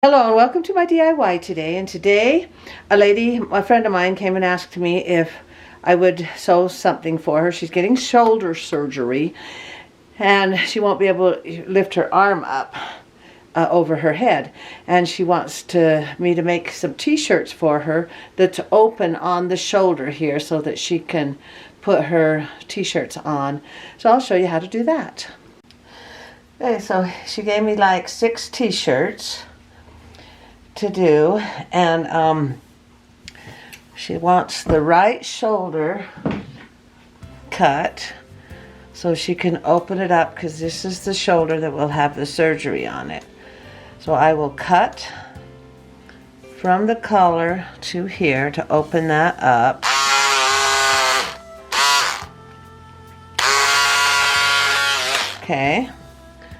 Hello and welcome to my DIY today. And today a friend of mine came and asked me if I would sew something for her. She's getting shoulder surgery and she won't be able to lift her arm up over her head. And she wants me to make some t-shirts for her that's open on the shoulder here so that she can put her t-shirts on. So I'll show you how to do that. Okay, so she gave me like 6 t-shirts to do, and she wants the right shoulder cut so she can open it up, because this is the shoulder that will have the surgery on it. So I will cut from the collar to here to open that up. Okay,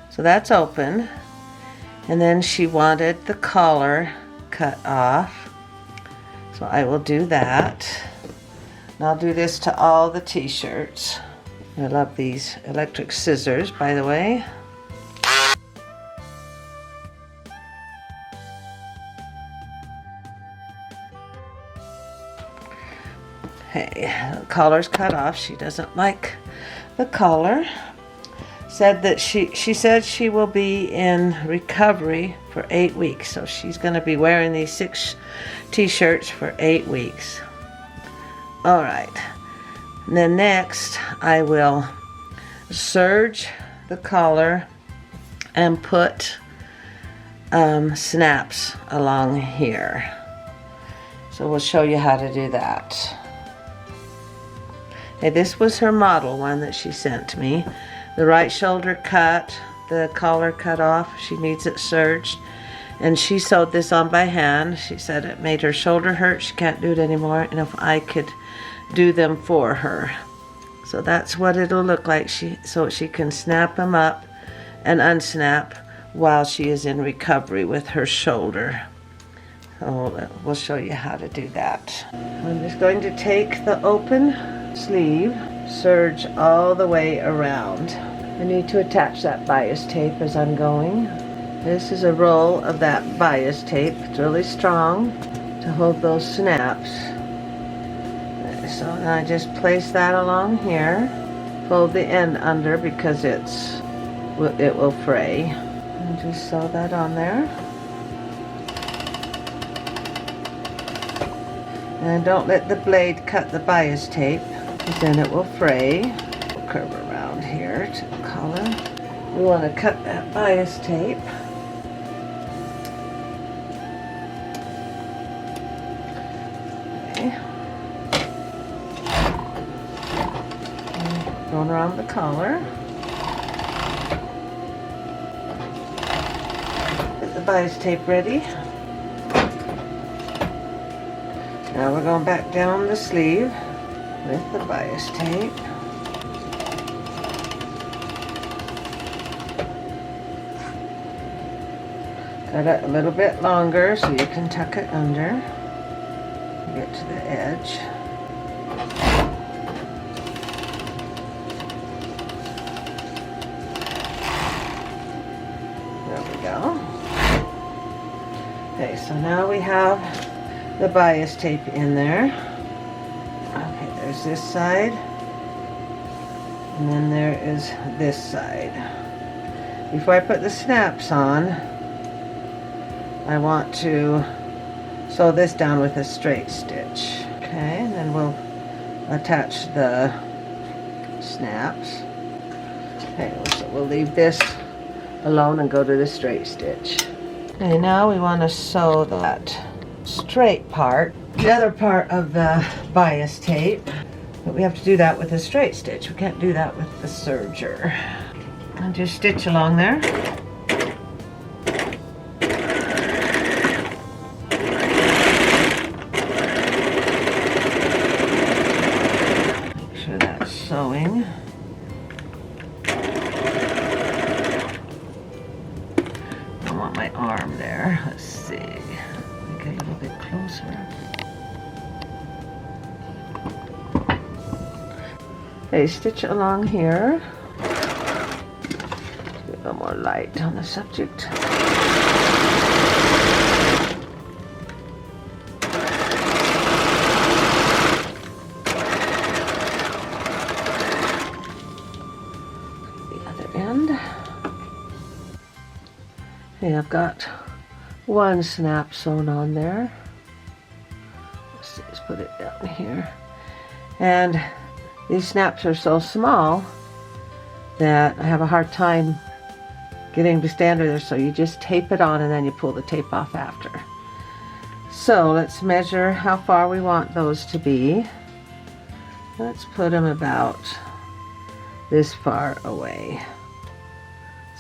so that's open. And then she wanted the collar cut off, so I will do that. And I'll do this to all the t-shirts. I love these electric scissors, by the way. Hey, the collar's cut off. She doesn't like the collar. Said that she said she will be in recovery for 8 weeks, so she's going to be wearing these 6 t-shirts for 8 weeks. All right, and then next I will serge the collar and put snaps along here. So we'll show you how to do that. Okay, this was her model one that she sent me. The right shoulder cut, the collar cut off. She needs it serged. And she sewed this on by hand. She said it made her shoulder hurt. She can't do it anymore. And if I could do them for her. So that's what it'll look like. So she can snap them up and unsnap while she is in recovery with her shoulder. So we'll show you how to do that. I'm just going to take the open sleeve, serge all the way around. I need to attach that bias tape as I'm going. This is a roll of that bias tape. It's really strong to hold those snaps. So I just place that along here. Fold the end under because it will fray. And just sew that on there. And don't let the blade cut the bias tape, because then it will fray. We'll curve around here to the collar. We want to cut that bias tape. Okay. And going around the collar. Get the bias tape ready. Now we're going back down the sleeve with the bias tape. Cut it a little bit longer so you can tuck it under. Get to the edge. There we go. Okay, so now we have the bias tape in there. Okay, there's this side, and then there is this side. Before I put the snaps on, I want to sew this down with a straight stitch. Okay, and then we'll attach the snaps. Okay, so we'll leave this alone and go to the straight stitch. Okay, now we want to sew that straight part, the other part of the bias tape, but we have to do that with a straight stitch. We can't do that with the serger. And just stitch along there. Make sure that's sewing. I want my arm there. Let's see. Okay, a little bit closer. Okay, stitch along here. A little more light on the subject. Okay, I've got one snap sewn on there. Let's put it down here. And these snaps are so small that I have a hard time getting to stand there, so you just tape it on and then you pull the tape off after. So let's measure how far we want those to be. Let's put them about this far away.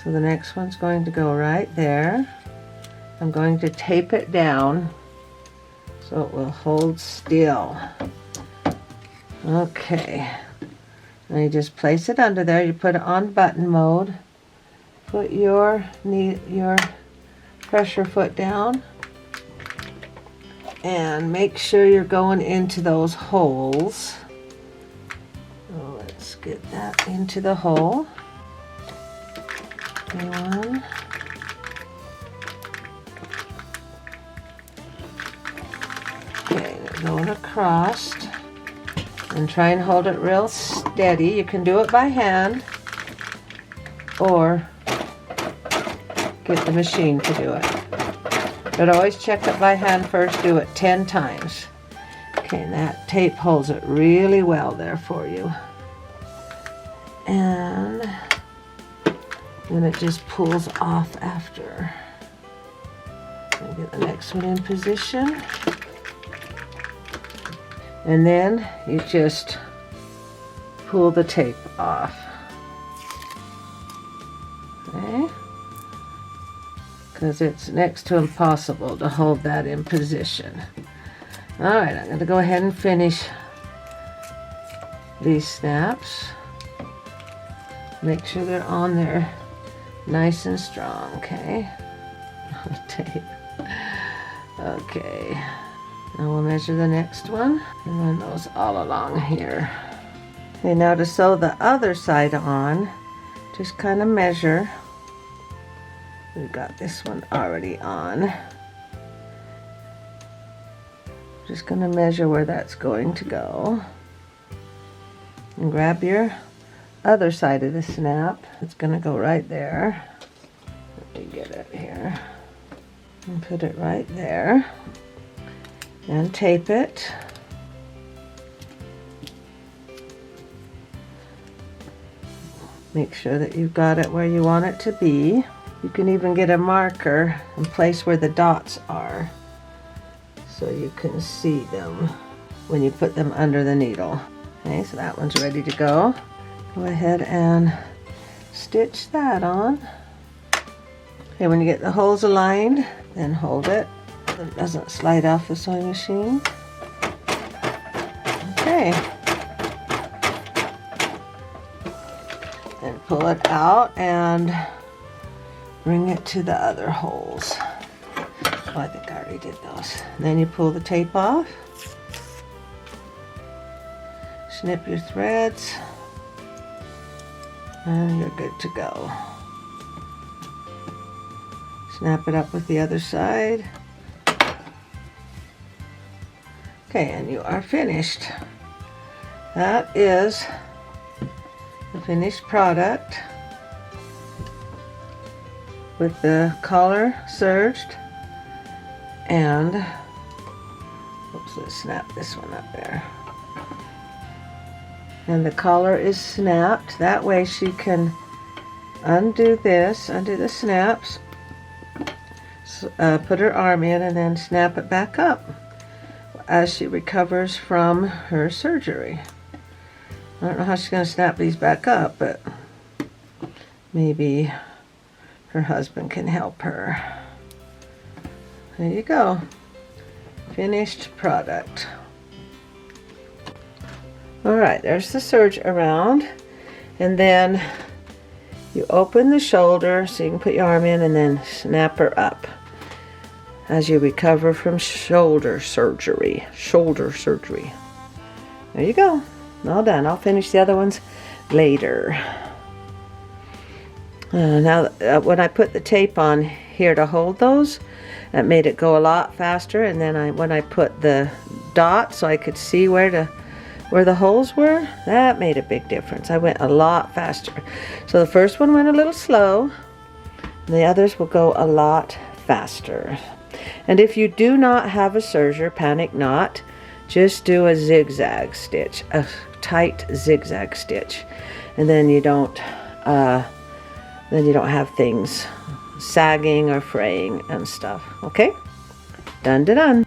So the next one's going to go right there. I'm going to tape it down so it will hold still. Okay. Now you just place it under there. You put it on button mode. Put your pressure foot down. And make sure you're going into those holes. So let's get that into the hole. One. Okay, they're going across. And try and hold it real steady. You can do it by hand or get the machine to do it. But always check it by hand first. Do it 10 times. Okay, and that tape holds it really well there for you. And then it just pulls off after. I'll get the next one in position. And then you just pull the tape off. Okay? Because it's next to impossible to hold that in position. Alright, I'm going to go ahead and finish these snaps. Make sure they're on there nice and strong, okay? Tape. Okay. Now we'll measure the next one and run those all along here. Okay, now to sew the other side on, just kind of measure. We've got this one already on. Just going to measure where that's going to go. And grab your other side of the snap. It's going to go right there. Let me get it here. And put it right there. And tape it. Make sure that you've got it where you want it to be. You can even get a marker and place where the dots are so you can see them when you put them under the needle. Okay, so that one's ready to go. Go ahead and stitch that on. Okay, when you get the holes aligned, then hold it. It doesn't slide off the sewing machine. Okay. And pull it out and bring it to the other holes. Oh, I think I already did those. And then you pull the tape off. Snip your threads. And you're good to go. Snap it up with the other side. Okay, and you are finished. That is the finished product with the collar serged and, oops, let's snap this one up there. And the collar is snapped. That way she can undo this, undo the snaps, put her arm in and then snap it back up as she recovers from her surgery. I don't know how she's going to snap these back up, but maybe her husband can help her. There you go. Finished product. Alright, there's the serge around. And then you open the shoulder so you can put your arm in and then snap her up as you recover from shoulder surgery. Shoulder surgery. There you go. All done. I'll finish the other ones later. Now, when I put the tape on here to hold those, that made it go a lot faster. And then when I put the dot so I could see where the holes were, that made a big difference. I went a lot faster. So the first one went a little slow, The others will go a lot faster. And if you do not have a serger, panic not. Just do a zigzag stitch, a tight zigzag stitch, and then you don't have things sagging or fraying and stuff. Okay, done.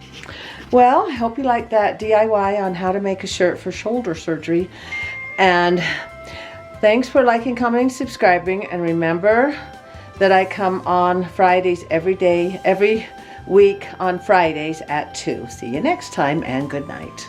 Well, I hope you like that DIY on how to make a shirt for shoulder surgery. And thanks for liking, commenting, subscribing. And remember that I come on Fridays every week on Fridays at 2. See you next time, and good night.